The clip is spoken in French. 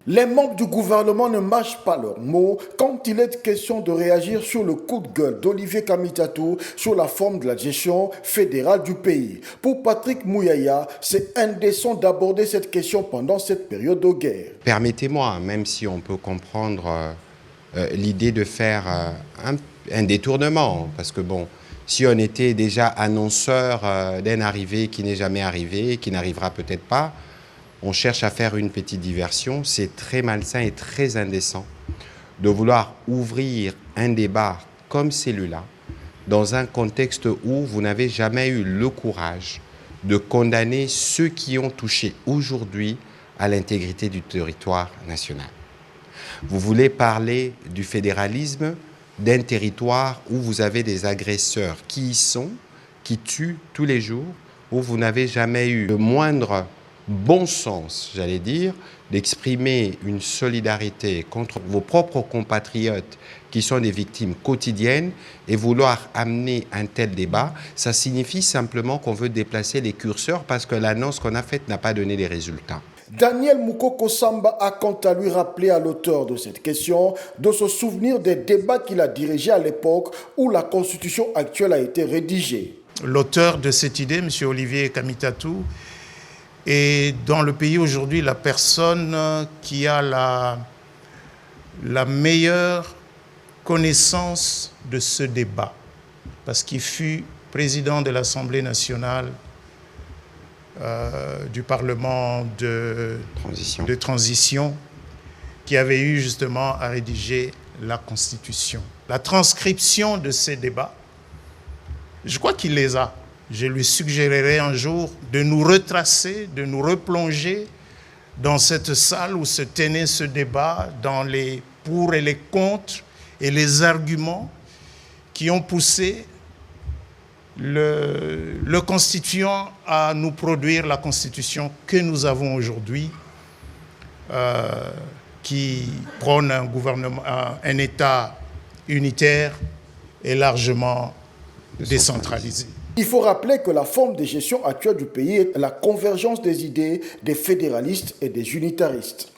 Les membres du gouvernement ne mâchent pas leurs mots quand il est question de réagir sur le coup de gueule d'Olivier Kamitatou sur la forme de la gestion fédérale du pays. Pour Patrick Mouyaya, c'est indécent d'aborder cette question pendant cette période de guerre. Permettez-moi, même si on peut comprendre l'idée de faire un détournement, parce que bon, si on était déjà annonceur d'une arrivée qui n'est jamais arrivée, qui n'arrivera peut-être pas, on cherche à faire une petite diversion. C'est très malsain et très indécent de vouloir ouvrir un débat comme celui-là dans un contexte où vous n'avez jamais eu le courage de condamner ceux qui ont touché aujourd'hui à l'intégrité du territoire national. Vous voulez parler du fédéralisme d'un territoire où vous avez des agresseurs qui y sont, qui tuent tous les jours, où vous n'avez jamais eu le moindre bon sens, j'allais dire, d'exprimer une solidarité contre vos propres compatriotes qui sont des victimes quotidiennes et vouloir amener un tel débat, ça signifie simplement qu'on veut déplacer les curseurs parce que l'annonce qu'on a faite n'a pas donné les résultats. Daniel Moukoko Samba a quant à lui rappelé à l'auteur de cette question de se souvenir des débats qu'il a dirigés à l'époque où la constitution actuelle a été rédigée. L'auteur de cette idée, M. Olivier Kamitatou, est dans le pays aujourd'hui la personne qui a la meilleure connaissance de ce débat, parce qu'il fut président de l'Assemblée nationale du Parlement de transition, qui avait eu justement à rédiger la Constitution. La transcription de ces débats, je crois qu'il les a. Je lui suggérerai un jour de nous retracer, de nous replonger dans cette salle où se tenait ce débat, dans les pour et les contre et les arguments qui ont poussé le constituant à nous produire la Constitution que nous avons aujourd'hui, qui prône un gouvernement, un État unitaire et largement décentralisé. Il faut rappeler que la forme de gestion actuelle du pays est la convergence des idées des fédéralistes et des unitaristes.